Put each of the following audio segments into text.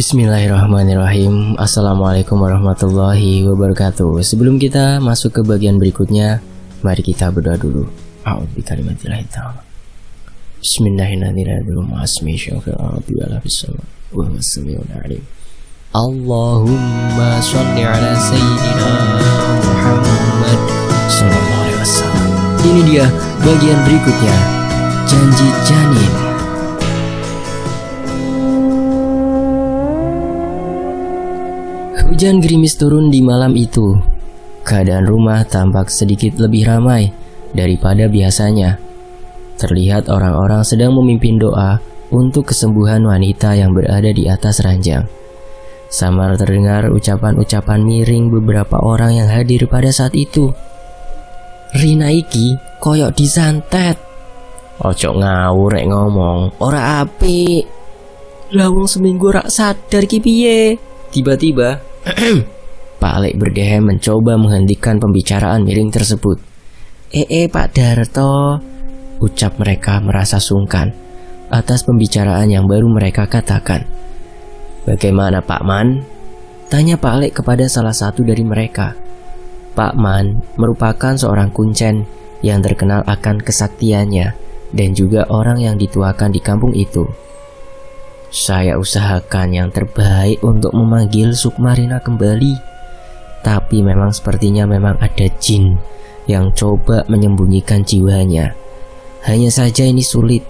Bismillahirrahmanirrahim. Assalamualaikum warahmatullahi wabarakatuh. Sebelum kita masuk ke bagian berikutnya, mari kita berdoa dulu. A'udzu bikalimatillahi ta'ala. Bismillahirrahmanirrahim. Allahumma sholli ala sayyidina Muhammad sallallahu alaihi wasallam. Ini dia bagian berikutnya, janji janin. Hujan gerimis turun di malam itu. Keadaan rumah tampak sedikit lebih ramai daripada biasanya. Terlihat orang-orang sedang memimpin doa untuk kesembuhan wanita yang berada di atas ranjang. Samar terdengar ucapan-ucapan miring beberapa orang yang hadir pada saat itu. Rina iki koyok disantet. Ojo ngawur rek ngomong, ora apik. Lah wong seminggu rak sadar ki piye? Tiba-tiba Pak Alek berdehem mencoba menghentikan pembicaraan miring tersebut. Pak Darto, ucap mereka merasa sungkan atas pembicaraan yang baru mereka katakan. Bagaimana Pak Man? Tanya Pak Alek kepada salah satu dari mereka. Pak Man merupakan seorang kuncen yang terkenal akan kesaktiannya dan juga orang yang dituakan di kampung itu. Saya usahakan yang terbaik untuk memanggil Sukmarina kembali. Tapi memang sepertinya memang ada jin yang coba menyembunyikan jiwanya. Hanya saja ini sulit,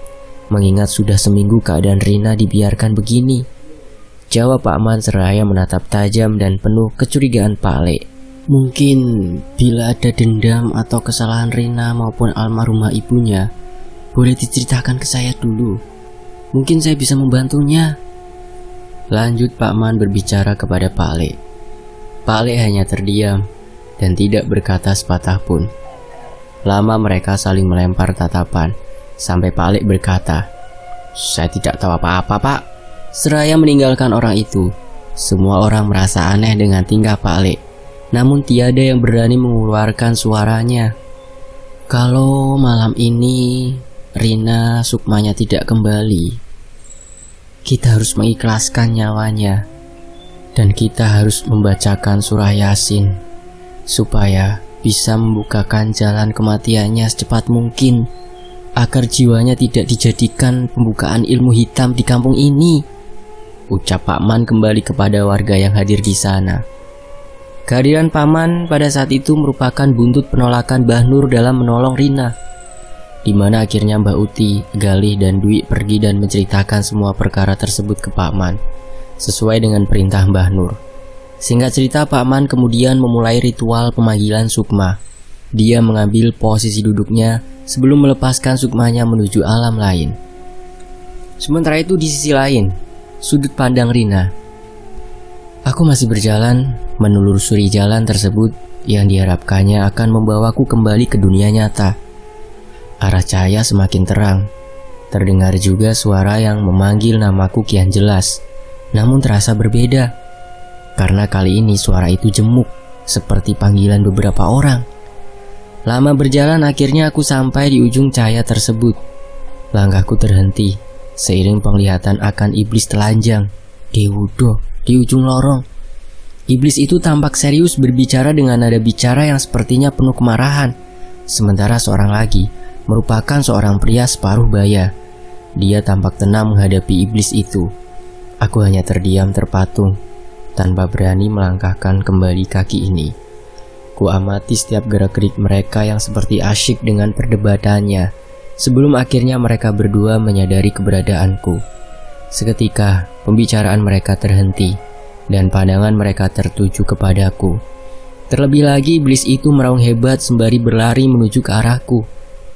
mengingat sudah seminggu keadaan Rina dibiarkan begini. Jawab Pak Man seraya menatap tajam dan penuh kecurigaan Pak Alek. Mungkin bila ada dendam atau kesalahan Rina maupun almarhumah ibunya, boleh diceritakan ke saya dulu. Mungkin saya bisa membantunya. Lanjut Pak Man berbicara kepada Pak Alek. Pak Alek hanya terdiam dan tidak berkata sepatah pun. Lama mereka saling melempar tatapan sampai Pak Alek berkata, "Saya tidak tahu apa-apa, Pak." Seraya meninggalkan orang itu. Semua orang merasa aneh dengan tingkah Pak Alek, namun tiada yang berani mengeluarkan suaranya. Kalau malam ini Rina Sukmanya tidak kembali, kita harus mengikhlaskan nyawanya dan kita harus membacakan surah Yasin supaya bisa membukakan jalan kematiannya secepat mungkin agar jiwanya tidak dijadikan pembukaan ilmu hitam di kampung ini, ucap Pak Man kembali kepada warga yang hadir di sana. Kehadiran Pak Man pada saat itu merupakan buntut penolakan Mbah Nur dalam menolong Rina, di mana akhirnya Mbak Uti, Galih, dan Dwi pergi dan menceritakan semua perkara tersebut ke Pak Man sesuai dengan perintah Mbah Nur. Singkat cerita, Pak Man kemudian memulai ritual pemanggilan Sukma. Dia mengambil posisi duduknya sebelum melepaskan Sukmanya menuju alam lain. Sementara itu di sisi lain, sudut pandang Rina. Aku masih berjalan menelusuri jalan tersebut yang diharapkannya akan membawaku kembali ke dunia nyata. Arah cahaya semakin terang. Terdengar juga suara yang memanggil namaku kian jelas, namun terasa berbeda. Karena kali ini suara itu jemuk, seperti panggilan beberapa orang. Lama berjalan akhirnya aku sampai di ujung cahaya tersebut. Langkahku terhenti, seiring penglihatan akan iblis telanjang, Dewudo, di ujung lorong. Iblis itu tampak serius berbicara dengan nada bicara yang sepertinya penuh kemarahan. Sementara seorang lagi merupakan seorang pria separuh baya. Dia tampak tenang menghadapi iblis itu. Aku hanya terdiam terpatung, tanpa berani melangkahkan kembali kaki ini. Ku amati setiap gerak-gerik mereka yang seperti asyik dengan perdebatannya, sebelum akhirnya mereka berdua menyadari keberadaanku. Seketika, pembicaraan mereka terhenti, dan pandangan mereka tertuju kepadaku. Terlebih lagi, iblis itu meraung hebat sembari berlari menuju ke arahku.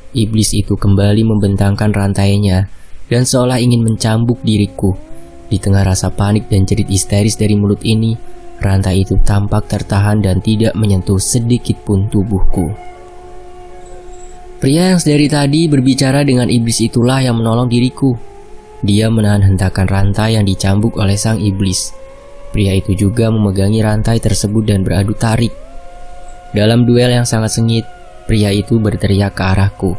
Iblis itu kembali membentangkan rantainya dan seolah ingin mencambuk diriku. Di tengah rasa panik dan jerit histeris dari mulut ini, rantai itu tampak tertahan dan tidak menyentuh sedikit pun tubuhku. Pria yang dari tadi berbicara dengan iblis itulah yang menolong diriku. Dia menahan hentakan rantai yang dicambuk oleh sang iblis. Pria itu juga memegangi rantai tersebut dan beradu tarik. Dalam duel yang sangat sengit, pria itu berteriak ke arahku.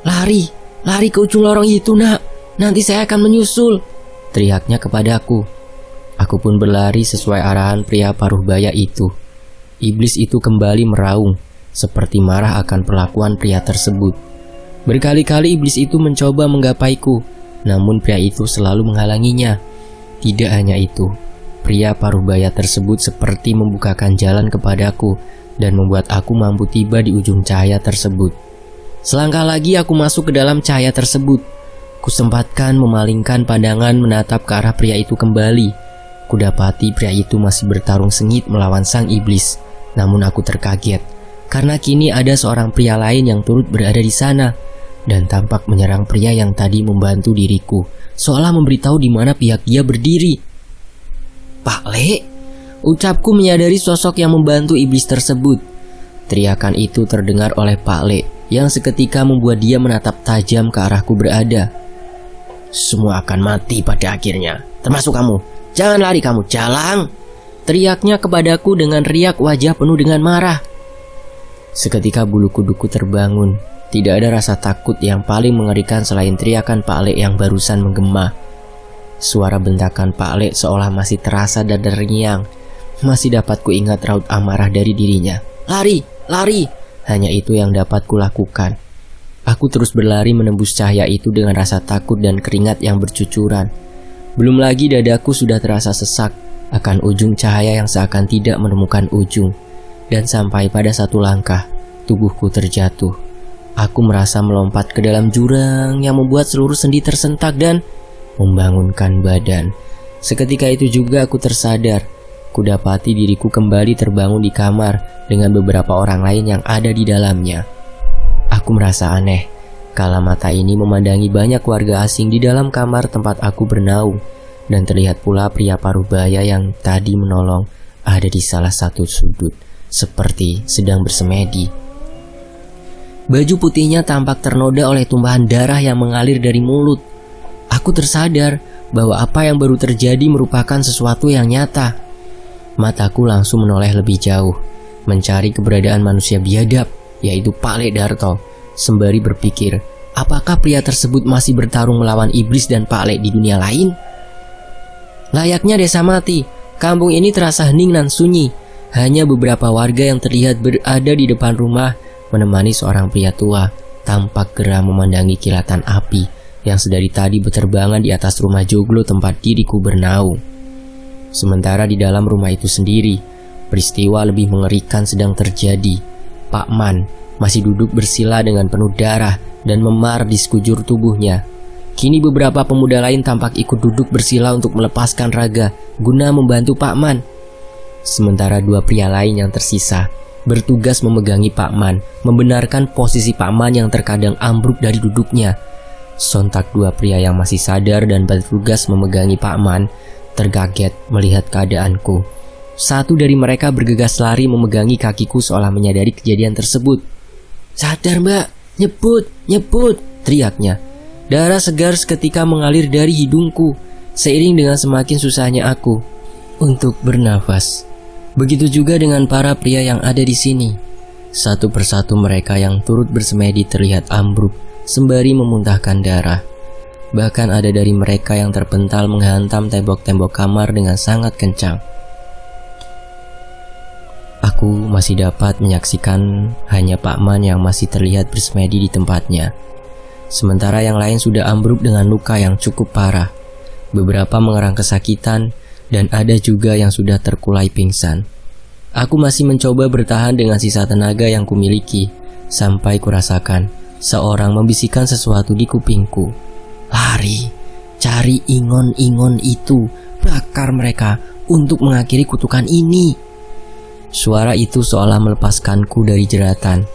"Lari, lari ke ujung lorong itu, nak. Nanti saya akan menyusul," teriaknya kepadaku. Aku pun berlari sesuai arahan pria paruh baya itu. Iblis itu kembali meraung, seperti marah akan perlakuan pria tersebut. Berkali-kali iblis itu mencoba menggapaiku, namun pria itu selalu menghalanginya. Tidak hanya itu, pria paruh baya tersebut seperti membukakan jalan kepadaku dan membuat aku mampu tiba di ujung cahaya tersebut. Selangkah lagi aku masuk ke dalam cahaya tersebut. Kusempatkan memalingkan pandangan menatap ke arah pria itu kembali. Kudapati pria itu masih bertarung sengit melawan sang iblis. Namun aku terkaget, karena kini ada seorang pria lain yang turut berada di sana dan tampak menyerang pria yang tadi membantu diriku, seolah memberitahu di mana pihak dia berdiri. "Pak Le," ucapku menyadari sosok yang membantu iblis tersebut. Teriakan itu terdengar oleh Pak Le yang seketika membuat dia menatap tajam ke arahku berada. "Semua akan mati pada akhirnya, termasuk kamu. Jangan lari kamu, jalang!" teriaknya kepadaku dengan riak wajah penuh dengan marah. Seketika bulu kuduku terbangun. Tidak ada rasa takut yang paling mengerikan selain teriakan Pak Le yang barusan menggema. Suara bentakan Pak Le seolah masih terasa dan terngiang. Masih dapat kuingat raut amarah dari dirinya. "Lari, lari!" Hanya itu yang dapat kulakukan. Aku terus berlari menembus cahaya itu dengan rasa takut dan keringat yang bercucuran. Belum lagi dadaku sudah terasa sesak akan ujung cahaya yang seakan tidak menemukan ujung. Dan sampai pada satu langkah, tubuhku terjatuh. Aku merasa melompat ke dalam jurang yang membuat seluruh sendi tersentak dan membangunkan badan. Seketika itu juga aku tersadar. Kudapati diriku kembali terbangun di kamar dengan beberapa orang lain yang ada di dalamnya. Aku merasa aneh, kala mata ini memandangi banyak warga asing di dalam kamar tempat aku bernaung. Dan terlihat pula pria paruh baya yang tadi menolong ada di salah satu sudut, seperti sedang bersemedi. Baju putihnya tampak ternoda oleh tumpahan darah yang mengalir dari mulut. Aku tersadar bahwa apa yang baru terjadi merupakan sesuatu yang nyata. Mataku langsung menoleh lebih jauh, mencari keberadaan manusia biadab, yaitu Pak Le Darto, sembari berpikir, apakah pria tersebut masih bertarung melawan iblis dan Pak Le di dunia lain? Layaknya desa mati, kampung ini terasa hening dan sunyi. Hanya beberapa warga yang terlihat berada di depan rumah menemani seorang pria tua, tampak geram memandangi kilatan api yang sedari tadi berterbangan di atas rumah joglo tempat diriku bernaung. Sementara di dalam rumah itu sendiri, peristiwa lebih mengerikan sedang terjadi. Pak Man masih duduk bersila dengan penuh darah dan memar di sekujur tubuhnya. Kini beberapa pemuda lain tampak ikut duduk bersila untuk melepaskan raga guna membantu Pak Man. Sementara dua pria lain yang tersisa bertugas memegangi Pak Man, membenarkan posisi Pak Man yang terkadang ambruk dari duduknya. Sontak dua pria yang masih sadar dan bertugas memegangi Pak Man terkaget melihat keadaanku. Satu dari mereka bergegas lari memegangi kakiku seolah menyadari kejadian tersebut. "Sadar mbak, nyebut, nyebut!" teriaknya. Darah segar seketika mengalir dari hidungku, seiring dengan semakin susahnya aku untuk bernafas. Begitu juga dengan para pria yang ada di sini. Satu persatu mereka yang turut bersemedi terlihat ambruk sembari memuntahkan darah. Bahkan ada dari mereka yang terpental menghantam tembok-tembok kamar dengan sangat kencang. Aku masih dapat menyaksikan hanya Pak Man yang masih terlihat bersemedi di tempatnya. Sementara yang lain sudah ambruk dengan luka yang cukup parah. Beberapa mengerang kesakitan dan ada juga yang sudah terkulai pingsan. Aku masih mencoba bertahan dengan sisa tenaga yang kumiliki, sampai kurasakan seorang membisikkan sesuatu di kupingku. "Lari, cari ingon-ingon itu, bakar mereka untuk mengakhiri kutukan ini." Suara itu seolah melepaskanku dari jeratan.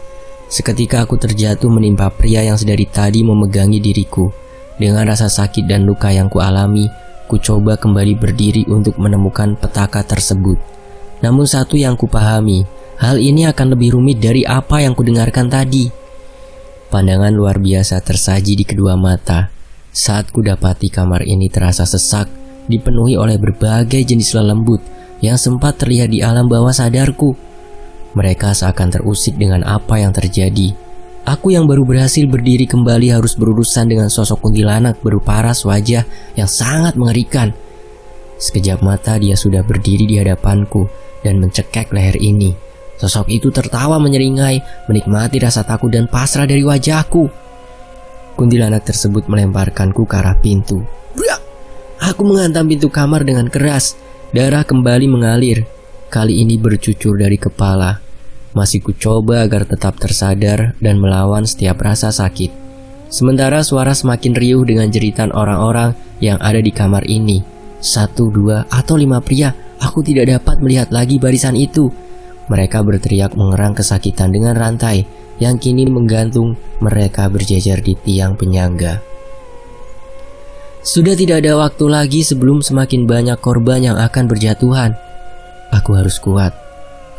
Seketika aku terjatuh menimpa pria yang sedari tadi memegangi diriku. Dengan rasa sakit dan luka yang kualami, ku coba kembali berdiri untuk menemukan petaka tersebut. Namun satu yang kupahami, hal ini akan lebih rumit dari apa yang kudengarkan tadi. Pandangan luar biasa tersaji di kedua mata. Saat kudapati kamar ini terasa sesak, dipenuhi oleh berbagai jenis lelembut yang sempat terlihat di alam bawah sadarku. Mereka seakan terusik dengan apa yang terjadi. Aku yang baru berhasil berdiri kembali harus berurusan dengan sosok kuntilanak berparas wajah yang sangat mengerikan. Sekejap mata dia sudah berdiri di hadapanku dan mencekek leher ini. Sosok itu tertawa menyeringai, menikmati rasa takut dan pasrah dari wajahku. Kuntilanak tersebut melemparkanku ke arah pintu. Brak! Aku menghantam pintu kamar dengan keras. Darah kembali mengalir. Kali ini bercucur dari kepala. Masih ku coba agar tetap tersadar dan melawan setiap rasa sakit. Sementara suara semakin riuh dengan jeritan orang-orang yang ada di kamar ini. 1, 2, atau 5 pria. Aku tidak dapat melihat lagi barisan itu. Mereka berteriak mengerang kesakitan dengan rantai yang kini menggantung mereka berjejer di tiang penyangga. Sudah tidak ada waktu lagi sebelum semakin banyak korban yang akan berjatuhan. Aku harus kuat.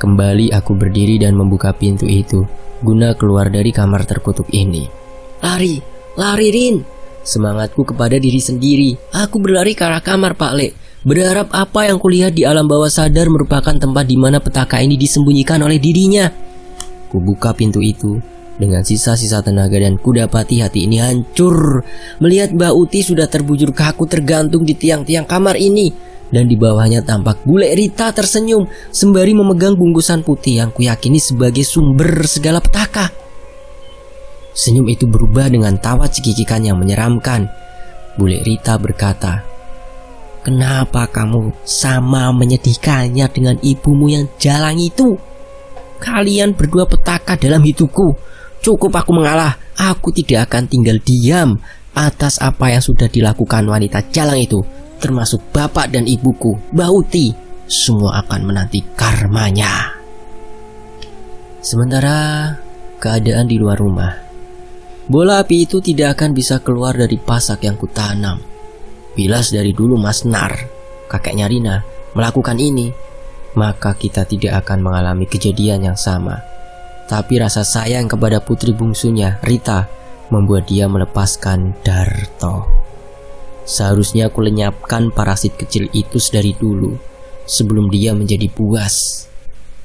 Kembali aku berdiri dan membuka pintu itu guna keluar dari kamar terkutuk ini. Lari, lari Rin! Semangatku kepada diri sendiri. Aku berlari ke arah kamar Pak Le, berharap apa yang kulihat di alam bawah sadar merupakan tempat di mana petaka ini disembunyikan oleh dirinya. Kubuka pintu itu dengan sisa-sisa tenaga dan kudapati hati ini hancur melihat Mbak Uti sudah terbujur kaku tergantung di tiang-tiang kamar ini, dan di bawahnya tampak bule Rita tersenyum sembari memegang bungkusan putih yang kuyakini sebagai sumber segala petaka. Senyum itu berubah dengan tawa cekikikan yang menyeramkan. Bule Rita berkata, "Kenapa kamu sama menyedihkannya dengan ibumu yang jalang itu? Kalian berdua petaka dalam hidupku. Cukup aku mengalah. Aku tidak akan tinggal diam atas apa yang sudah dilakukan wanita jalang itu, termasuk bapak dan ibuku, Mbak Uti. Semua akan menanti karmanya." Sementara keadaan di luar rumah, bola api itu tidak akan bisa keluar dari pasak yang kutanam. Bilas dari dulu Mas Nar, kakeknya Rina, melakukan ini, maka kita tidak akan mengalami kejadian yang sama. Tapi rasa sayang kepada putri bungsunya, Rita, membuat dia melepaskan Darto. Seharusnya aku lenyapkan parasit kecil itu dari dulu, sebelum dia menjadi buas.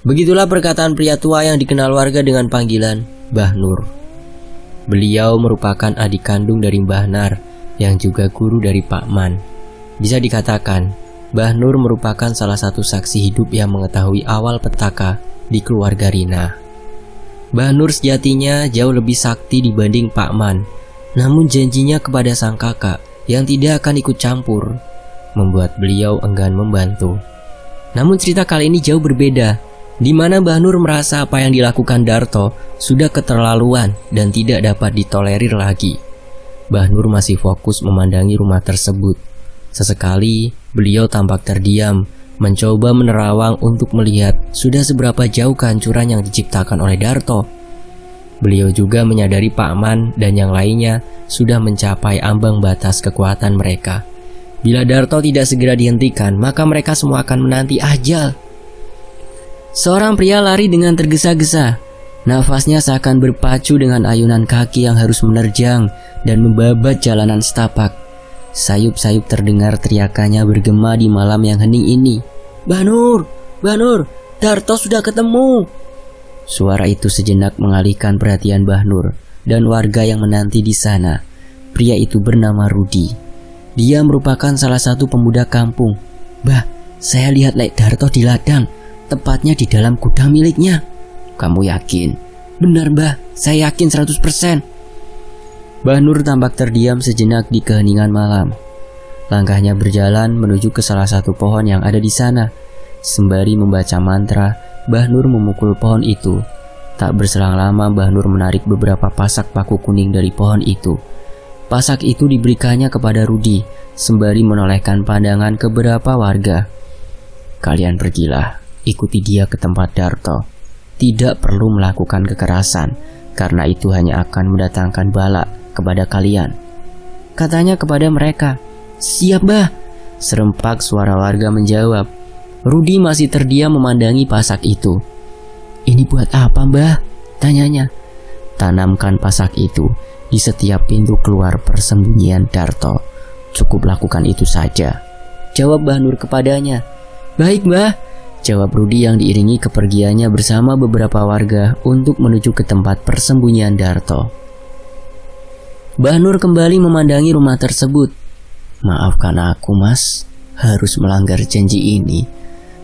Begitulah perkataan pria tua yang dikenal warga dengan panggilan Mbah Nur. Beliau merupakan adik kandung dari Mbah Nar, yang juga guru dari Pak Man. Bisa dikatakan, Mbah Nur merupakan salah satu saksi hidup yang mengetahui awal petaka di keluarga Rina. Mbah Nur sejatinya jauh lebih sakti dibanding Pak Man, namun janjinya kepada sang kakak yang tidak akan ikut campur membuat beliau enggan membantu. Namun cerita kali ini jauh berbeda, di mana Mbah Nur merasa apa yang dilakukan Darto sudah keterlaluan dan tidak dapat ditolerir lagi. Mbah Nur masih fokus memandangi rumah tersebut. Sesekali beliau tampak terdiam, mencoba menerawang untuk melihat sudah seberapa jauh kehancuran yang diciptakan oleh Darto. Beliau juga menyadari Pak Man dan yang lainnya sudah mencapai ambang batas kekuatan mereka. Bila Darto tidak segera dihentikan, maka mereka semua akan menanti ajal. Seorang pria lari dengan tergesa-gesa. Nafasnya seakan berpacu dengan ayunan kaki yang harus menerjang dan membabat jalanan setapak. Sayup-sayup terdengar teriakannya bergema di malam yang hening ini. "Mbah Nur, Mbah Nur, Darto sudah ketemu." Suara itu sejenak mengalihkan perhatian Mbah Nur dan warga yang menanti di sana. Pria itu bernama Rudi. Dia merupakan salah satu pemuda kampung. "Mbah, saya lihat Lek Darto di ladang, tepatnya di dalam gudang miliknya." "Kamu yakin?" "Benar Mbah, saya yakin 100%. Mbah Nur tampak terdiam sejenak di keheningan malam. Langkahnya berjalan menuju ke salah satu pohon yang ada di sana. Sembari membaca mantra, Mbah Nur memukul pohon itu. Tak berselang lama Mbah Nur menarik beberapa pasak paku kuning dari pohon itu. Pasak itu diberikannya kepada Rudi, sembari menolehkan pandangan ke beberapa warga. "Kalian pergilah, ikuti dia ke tempat Darto. Tidak perlu melakukan kekerasan, karena itu hanya akan mendatangkan bala kepada kalian," katanya kepada mereka. "Siap Mbah," serempak suara warga menjawab. Rudi masih terdiam memandangi pasak itu. "Ini buat apa Mbah?" tanyanya. "Tanamkan pasak itu di setiap pintu keluar persembunyian Darto. Cukup lakukan itu saja," jawab Mbah Nur kepadanya. "Baik Mbah," jawab Rudi yang diiringi kepergiannya bersama beberapa warga untuk menuju ke tempat persembunyian Darto. Mbah Nur kembali memandangi rumah tersebut. "Maafkan aku Mas, harus melanggar janji ini.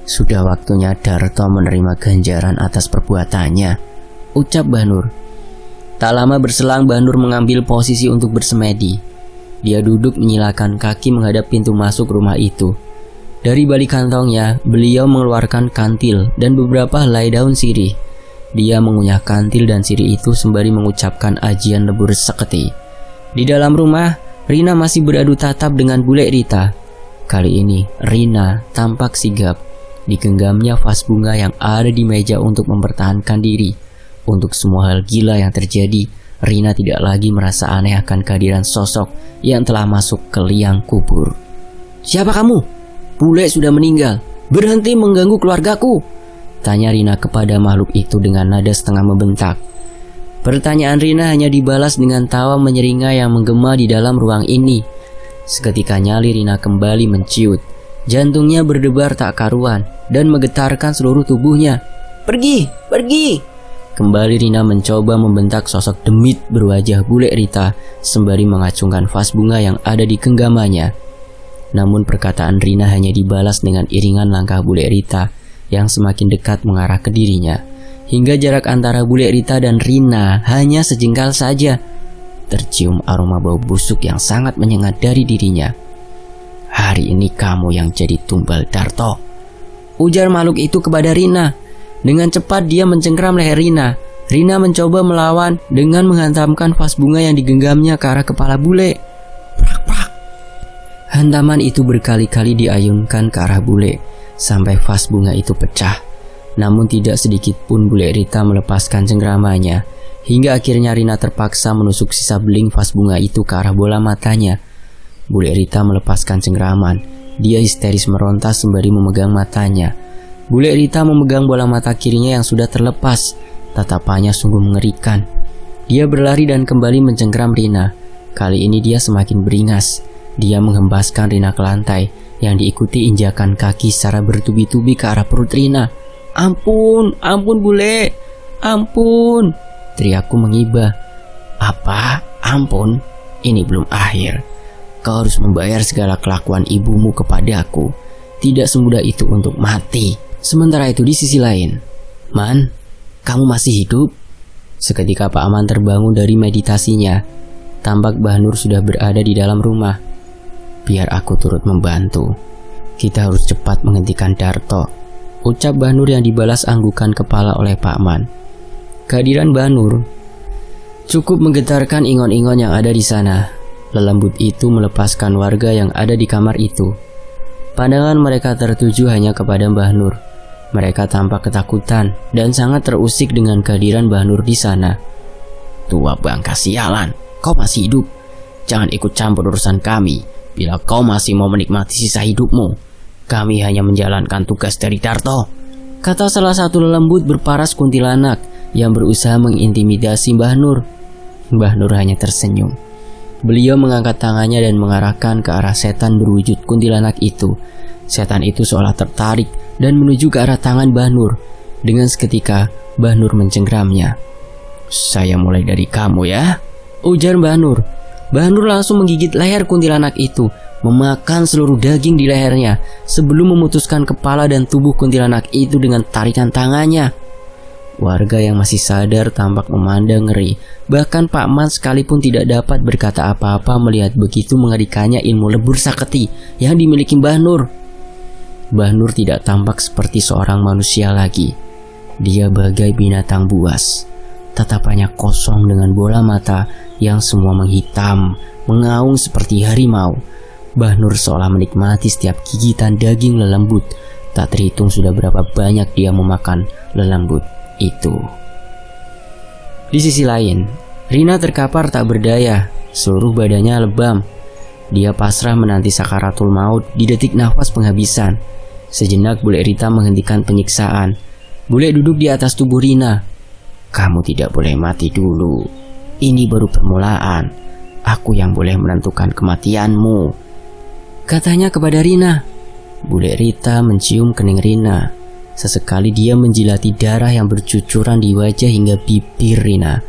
Sudah waktunya Darto menerima ganjaran atas perbuatannya, ucap Mbah Nur. Tak lama berselang Mbah Nur mengambil posisi untuk bersemedi. Dia duduk menyilakan kaki menghadap pintu masuk rumah itu. Dari balik kantongnya, beliau mengeluarkan kantil dan beberapa helai daun sirih. Dia mengunyah kantil dan sirih itu sembari mengucapkan ajian lebur seketi. Di dalam rumah, Rina masih beradu tatap dengan bule Rita. Kali ini, Rina tampak sigap. Digenggamnya vas bunga yang ada di meja untuk mempertahankan diri. Untuk semua hal gila yang terjadi, Rina tidak lagi merasa aneh akan kehadiran sosok yang telah masuk ke liang kubur. "Siapa kamu? Bule sudah meninggal. Berhenti mengganggu keluargaku," tanya Rina kepada makhluk itu dengan nada setengah membentak. Pertanyaan Rina hanya dibalas dengan tawa menyeringai yang menggema di dalam ruang ini. Seketika nyali Rina kembali menciut. Jantungnya berdebar tak karuan dan menggetarkan seluruh tubuhnya. "Pergi, pergi!" Kembali Rina mencoba membentak sosok demit berwajah bule Rita sembari mengacungkan vas bunga yang ada di genggamannya. Namun perkataan Rina hanya dibalas dengan iringan langkah bule Rita yang semakin dekat mengarah ke dirinya. Hingga jarak antara bule Rita dan Rina hanya sejengkal saja. Tercium aroma bau busuk yang sangat menyengat dari dirinya. "Hari ini kamu yang jadi tumbal Darto," ujar makhluk itu kepada Rina. Dengan cepat dia mencengkram leher Rina. Rina mencoba melawan dengan menghantamkan vas bunga yang digenggamnya ke arah kepala bule. Prak, prak. Hantaman itu berkali-kali diayunkan ke arah bule sampai vas bunga itu pecah. Namun tidak sedikit pun bule Rita melepaskan cengkramannya, hingga akhirnya Rina terpaksa menusuk sisa beling vas bunga itu ke arah bola matanya. Bule Rita melepaskan cengkraman. Dia histeris meronta sembari memegang matanya. Bule Rita memegang bola mata kirinya yang sudah terlepas. Tatapannya sungguh mengerikan. Dia berlari dan kembali mencengkram Rina. Kali ini dia semakin beringas. Dia menghempaskan Rina ke lantai, yang diikuti injakan kaki secara bertubi-tubi ke arah perut Rina. "Ampun, ampun bule, ampun!" teriakku mengibah. "Apa? Ampun? Ini belum akhir. Kau harus membayar segala kelakuan ibumu kepadaku. Tidak semudah itu untuk mati." Sementara itu di sisi lain, "Man, kamu masih hidup?" Seketika Pak Aman terbangun dari meditasinya. Tampak Mbah Nur sudah berada di dalam rumah. "Biar aku turut membantu. Kita harus cepat menghentikan Darto," ucap Mbah Nur yang dibalas anggukan kepala oleh Pak Man. Kehadiran Mbah Nur cukup menggetarkan ingon-ingon yang ada di sana. Lelembut itu melepaskan warga yang ada di kamar itu. Pandangan mereka tertuju hanya kepada Mbah Nur. Mereka tampak ketakutan dan sangat terusik dengan kehadiran Mbah Nur di sana. "Tua bangka sialan, kau masih hidup. Jangan ikut campur urusan kami. Bila kau masih mau menikmati sisa hidupmu, kami hanya menjalankan tugas dari Darto," kata salah satu lelembut berparas kuntilanak yang berusaha mengintimidasi Mbah Nur. Mbah Nur hanya tersenyum. Beliau mengangkat tangannya dan mengarahkan ke arah setan berwujud kuntilanak itu. Setan itu seolah tertarik dan menuju ke arah tangan Mbah Nur. Dengan seketika, Mbah Nur mencengkramnya. "Saya mulai dari kamu ya," ujar Mbah Nur. Mbah Nur langsung menggigit leher kuntilanak itu, memakan seluruh daging di lehernya sebelum memutuskan kepala dan tubuh kuntilanak itu dengan tarikan tangannya. Warga yang masih sadar tampak memandang ngeri. Bahkan Pak Man sekalipun tidak dapat berkata apa-apa melihat begitu mengerikannya ilmu lebur saketi yang dimiliki Mbah Nur. Mbah Nur tidak tampak seperti seorang manusia lagi. Dia bagai binatang buas. Tatapannya kosong dengan bola mata yang semua menghitam, mengaung seperti harimau. Mbah Nur seolah menikmati setiap gigitan daging lelembut. Tak terhitung sudah berapa banyak dia memakan lelembut itu. Di sisi lain, Rina terkapar tak berdaya. Seluruh badannya lebam. Dia pasrah menanti sakaratul maut di detik nafas penghabisan. Sejenak bule Rita menghentikan penyiksaan. Bule duduk di atas tubuh Rina. "Kamu tidak boleh mati dulu. Ini baru permulaan. Aku yang boleh menentukan kematianmu," katanya kepada Rina. Bule Rita mencium kening Rina. Sesekali dia menjilati darah yang bercucuran di wajah hingga bibir Rina.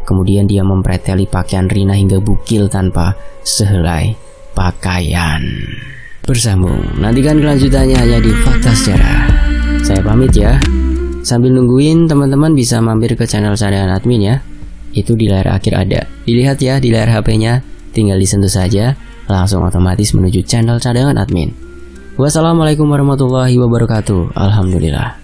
Kemudian dia mempreteli pakaian Rina hingga bukil tanpa sehelai pakaian. bersambung. Nantikan kelanjutannya hanya di Fakta Sejarah. Saya pamit ya. Sambil nungguin, teman-teman bisa mampir ke channel cadangan admin ya. Itu di layar akhir ada. Dilihat ya di layar HP-nya, tinggal disentuh saja, langsung otomatis menuju channel cadangan admin. Wassalamualaikum warahmatullahi wabarakatuh. Alhamdulillah.